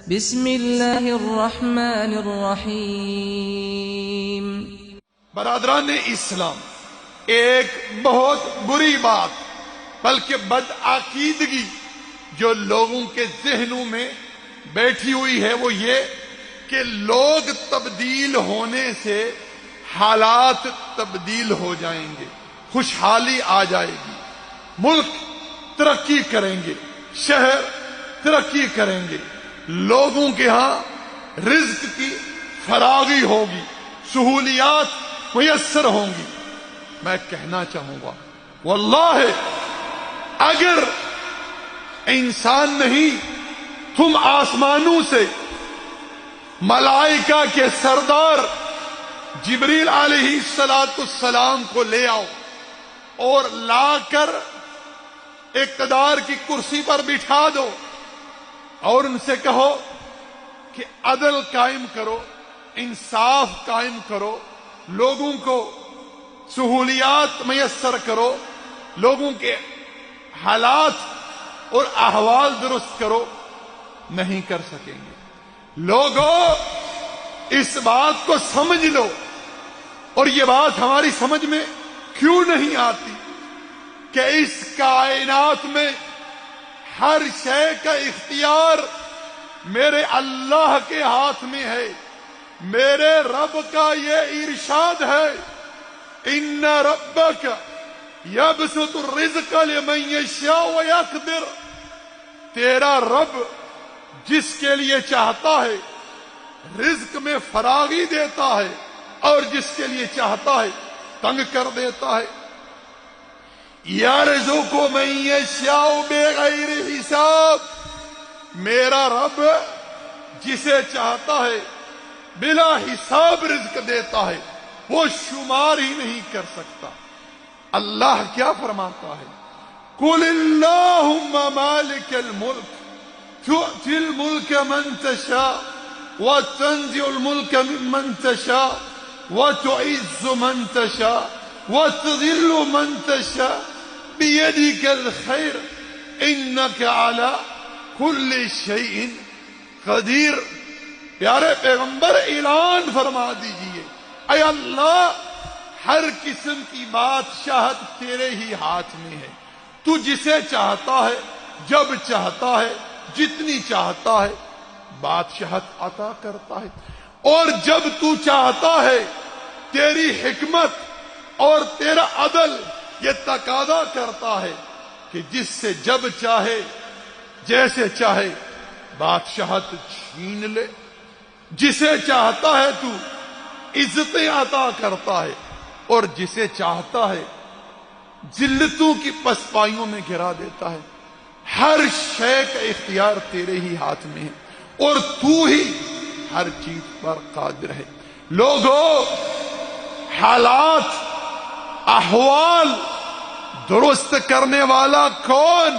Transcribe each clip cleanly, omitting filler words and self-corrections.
بسم اللہ الرحمن الرحیم۔ برادران اسلام، ایک بہت بری بات بلکہ بدعقیدگی جو لوگوں کے ذہنوں میں بیٹھی ہوئی ہے وہ یہ کہ لوگ تبدیل ہونے سے حالات تبدیل ہو جائیں گے، خوشحالی آ جائے گی، ملک ترقی کریں گے، شہر ترقی کریں گے، لوگوں کے ہاں رزق کی فراغی ہوگی، سہولیات میسر ہوں گی۔ میں کہنا چاہوں گا واللہ اگر انسان نہیں تم آسمانوں سے ملائکہ کے سردار جبریل علیہ السلام کو لے آؤ اور لا کر اقتدار کی کرسی پر بٹھا دو اور ان سے کہو کہ عدل قائم کرو، انصاف قائم کرو، لوگوں کو سہولیات میسر کرو، لوگوں کے حالات اور احوال درست کرو، نہیں کر سکیں گے۔ لوگوں اس بات کو سمجھ لو، اور یہ بات ہماری سمجھ میں کیوں نہیں آتی کہ اس کائنات میں ہر شے کا اختیار میرے اللہ کے ہاتھ میں ہے۔ میرے رب کا یہ ارشاد ہے ان ربک یبسط الرزق لمن یشاء ویقدر، تیرا رب جس کے لیے چاہتا ہے رزق میں فراغی دیتا ہے اور جس کے لیے چاہتا ہے تنگ کر دیتا ہے۔ یرزق من یشاء بغیر حساب، میرا رب جسے چاہتا ہے بلا حساب رزق دیتا ہے، وہ شمار ہی نہیں کر سکتا۔ اللہ کیا فرماتا ہے؟ قل اللہم مالک الملک تؤتی الملک من تشاء وتنزع الملک ممن تشاء وتعز من تشاء وتذل من تشاء بیدک الخیر انک علی کل شیء قدیر۔ پیارے پیغمبر اعلان فرما دیجئے، اے اللہ ہر قسم کی بادشاہت تیرے ہی ہاتھ میں ہے، تو جسے چاہتا ہے جب چاہتا ہے جتنی چاہتا ہے بادشاہت عطا کرتا ہے، اور جب تو چاہتا ہے تیری حکمت اور تیرا عدل یہ تقاضا کرتا ہے کہ جس سے جب چاہے جیسے چاہے بادشاہت چھین لے، جسے چاہتا ہے تو عزتیں عطا کرتا ہے اور جسے چاہتا ہے ذلتوں کی پسپائیوں میں گرا دیتا ہے۔ ہر شے کا اختیار تیرے ہی ہاتھ میں ہے اور تو ہی ہر چیز پر قادر ہے۔ لوگوں، حالات احوال درست کرنے والا کون؟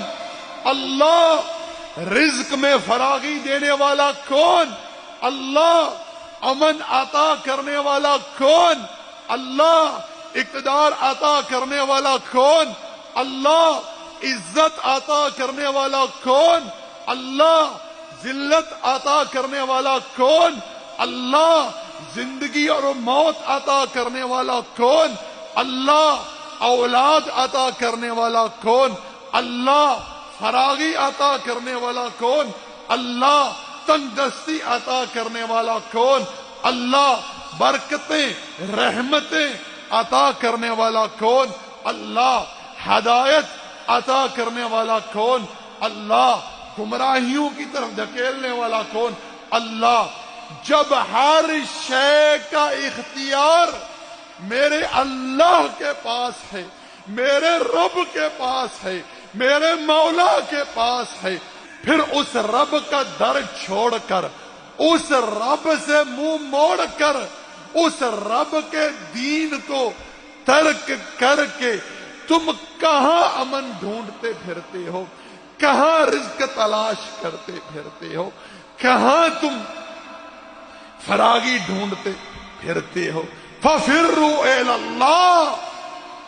اللہ۔ رزق میں فراغی دینے والا کون؟ اللہ۔ امن عطا کرنے والا کون؟ اللہ۔ اقتدار عطا کرنے والا کون؟ اللہ۔ عزت عطا کرنے والا کون؟ اللہ۔ ذلت عطا کرنے والا کون؟ اللہ۔ زندگی اور موت عطا کرنے والا کون؟ اللہ۔ اولاد عطا کرنے والا کون؟ اللہ۔ فراغی عطا کرنے والا کون؟ اللہ۔ تندرستی عطا کرنے والا کون؟ اللہ۔ برکتیں رحمتیں عطا کرنے والا کون؟ اللہ۔ ہدایت عطا کرنے والا کون؟ اللہ۔ گمراہیوں کی طرف دھکیلنے والا کون؟ اللہ۔ جب ہر شے کا اختیار میرے اللہ کے پاس ہے، میرے رب کے پاس ہے، میرے مولا کے پاس ہے، پھر اس رب کا در چھوڑ کر، اس رب سے منہ موڑ کر، اس رب کے دین کو ترک کر کے تم کہاں امن ڈھونڈتے پھرتے ہو؟ کہاں رزق تلاش کرتے پھرتے ہو؟ کہاں تم فراغی ڈھونڈتے پھرتے ہو؟ فَفِرُّوا إِلَى اللَّهِ،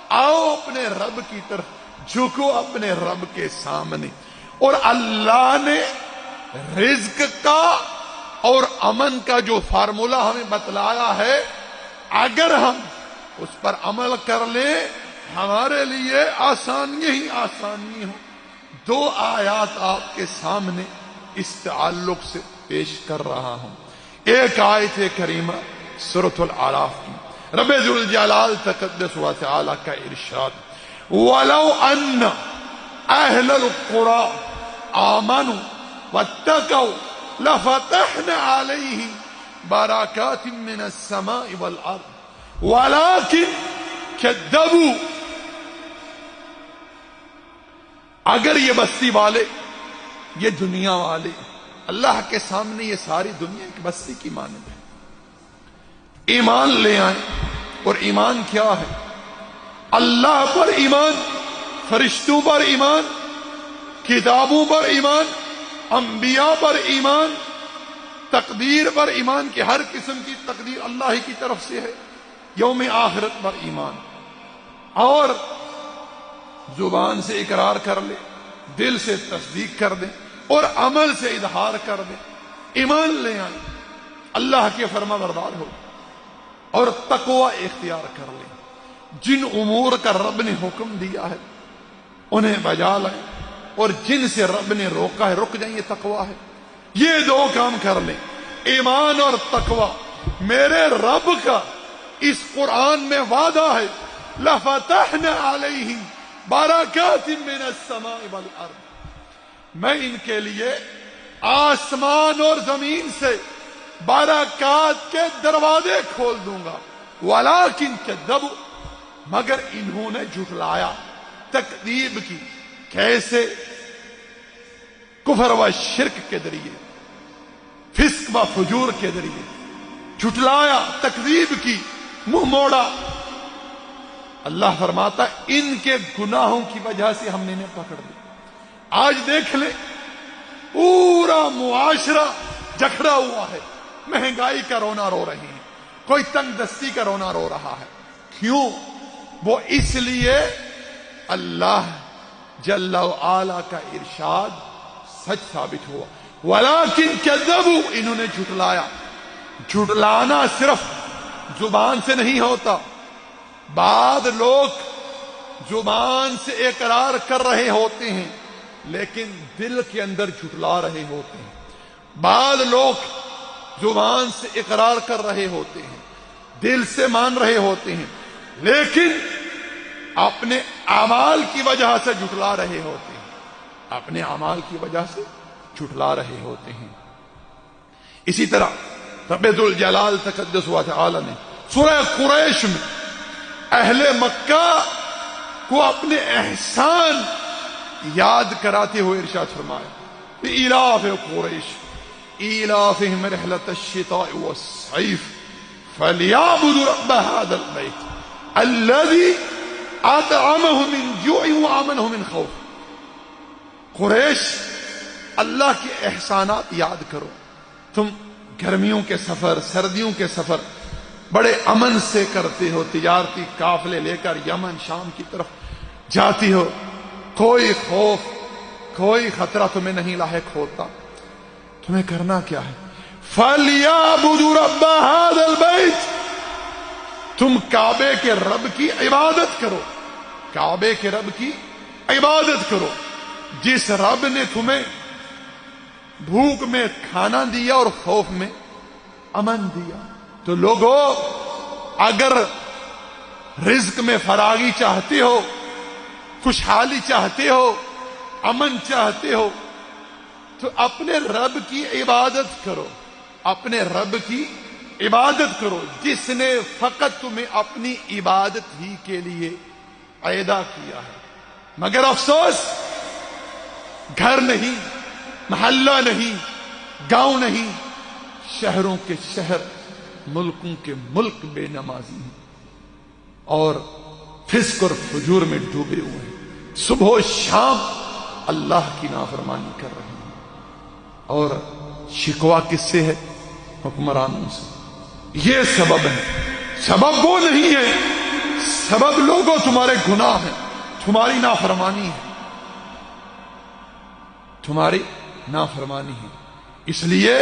آؤ اپنے رب کی طرف، جھکو اپنے رب کے سامنے۔ اور اللہ نے رزق کا اور امن کا جو فارمولہ ہمیں بتلایا ہے، اگر ہم اس پر عمل کر لیں ہمارے لیے آسانی ہی آسانی ہو۔ دو آیات آپ کے سامنے اس تعلق سے پیش کر رہا ہوں۔ ایک آیت کریمہ سورۃ الاعراف کی، رب ذوالجلال تقدس و تعالی کا ارشاد، وَلَوْ أَنَّ أَهْلَ الْقُرَىٰ آمَنُوا وَاتَّقَوْا لَفَتَحْنَا عَلَيْهِمْ بَرَكَاتٍ مِّنَ السَّمَاءِ وَالْأَرْضِ وَلَٰكِن كَذَّبُوا۔ اگر یہ بستی والے، یہ دنیا والے اللہ کے سامنے یہ ساری دنیا ایک بستی کی مانند ہے، ایمان لے آئیں، اور ایمان کیا ہے؟ اللہ پر ایمان، فرشتوں پر ایمان، کتابوں پر ایمان، انبیاء پر ایمان، تقدیر پر ایمان کہ ہر قسم کی تقدیر اللہ ہی کی طرف سے ہے، یوم آخرت پر ایمان، اور زبان سے اقرار کر لے، دل سے تصدیق کر دیں اور عمل سے اظہار کر دیں، ایمان لے آئیں، اللہ کے فرما بردار ہو اور تقوی اختیار کر لیں، جن امور کا رب نے حکم دیا ہے انہیں بجا لائیں، اور جن سے رب نے روکا ہے رک جائیں، یہ تقوی ہے۔ یہ دو کام کر لیں، ایمان اور تقوی۔ میرے رب کا اس قرآن میں وعدہ ہے، لَفَتَحْنَا عَلَيْهِمْ بَرَكَاتٍ مِّنَ السَّمَاءِ وَالْأَرْضِ، میں ان کے لیے آسمان اور زمین سے برکات کے دروازے کھول دوں گا، وَلَٰكِن كَذَّبُوا، مگر انہوں نے جھٹلایا، تکذیب کی۔ کیسے؟ کفر و شرک کے ذریعے، فسق و فجور کے ذریعے جھٹلایا، تکذیب کی، منہ موڑا۔ اللہ فرماتا ہے ان کے گناہوں کی وجہ سے ہم نے انہیں پکڑ لیا۔ آج دیکھ لیں پورا معاشرہ جکڑا ہوا ہے، مہنگائی کا رونا رو رہی ہے، کوئی تنگ دستی کا رونا رو رہا ہے۔ کیوں؟ وہ اس لیے اللہ جل وعلا کا ارشاد سچ ثابت ہوا، وَلَٰكِن كَذَّبُوا، انہوں نے جھٹلایا۔ جھٹلانا صرف زبان سے نہیں ہوتا، بعض لوگ زبان سے اقرار کر رہے ہوتے ہیں لیکن دل کے اندر جھٹلا رہے ہوتے ہیں، بعض لوگ زبان سے اقرار کر رہے ہوتے ہیں، دل سے مان رہے ہوتے ہیں، لیکن اپنے اعمال کی وجہ سے جھٹلا رہے ہوتے ہیں، اپنے اعمال کی وجہ سے جھٹلا رہے ہوتے ہیں۔ اسی طرح رب ذوالجلال تقدس و تعالی نے سورہ قریش میں اہل مکہ کو اپنے احسان یاد کراتے ہوئے ارشاد فرمایا، ایلاف قریش ایلافہم رحلۃ الشتاء والصیف فلیعبدوا رب هذا البیت الذی اطعمهم من جوع وآمنهم من خوف۔ قریش، اللہ کے احسانات یاد کرو۔ تم گرمیوں کے سفر، سردیوں کے سفر بڑے امن سے کرتے ہو، تجارتی قافلے لے کر یمن شام کی طرف جاتی ہو، کوئی خوف کوئی خطرہ تمہیں نہیں لاحق ہوتا۔ تمہیں کرنا کیا ہے؟ فَلْيَعْبُدُوا رَبَّ هَذَا الْبَيْتِ، تم کعبے کے رب کی عبادت کرو، کعبے کے رب کی عبادت کرو، جس رب نے تمہیں بھوک میں کھانا دیا اور خوف میں امن دیا۔ تو لوگو، اگر رزق میں فراغی چاہتے ہو، خوشحالی چاہتے ہو، امن چاہتے ہو، تو اپنے رب کی عبادت کرو، اپنے رب کی عبادت کرو جس نے فقط تمہیں اپنی عبادت ہی کے لیے پیدا کیا ہے۔ مگر افسوس، گھر نہیں، محلہ نہیں، گاؤں نہیں، شہروں کے شہر، ملکوں کے ملک بے نمازی ہیں اور فسق اور فجور میں ڈوبے ہوئے ہیں، صبح و شام اللہ کی نافرمانی کر رہے ہیں، اور شکوہ کس سے ہے؟ حکمرانوں سے۔ یہ سبب ہے، سبب وہ نہیں ہے، سبب لوگوں تمہارے گناہ ہیں، تمہاری نافرمانی ہے، تمہاری نافرمانی ہے۔ اس لیے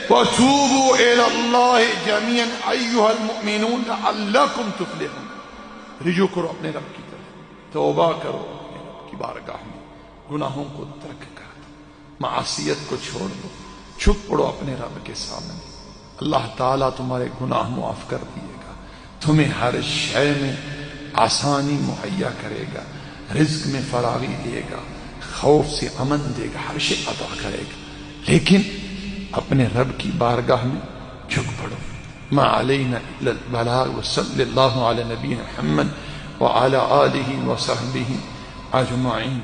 وَتُوبُوا إِلَى اللَّهِ جَمِيعًا أَيُّهَا الْمُؤْمِنُونَ لَعَلَّكُمْ تُفْلِحُونَ۔ رجوع کرو اپنے رب کی طرف، توبہ کرو اپنے رب کی بارگاہ میں، گناہوں کو ترک کر دو، معصیت کو چھوڑ دو، چھپ پڑو اپنے رب کے سامنے۔ اللہ تعالیٰ تمہارے گناہ معاف کر دیے گا، تمہیں ہر شے میں آسانی مہیا کرے گا، رزق میں فراغی دے گا، خوف سے امن دے گا، ہر شے عطا کرے گا، لیکن اپنے رب کی بارگاہ میں جھک پڑو۔ ما علینا الا البلاغ، وصلی اللہ علی نبینا محمد وعلی آلہ وصحبہ اجمعین۔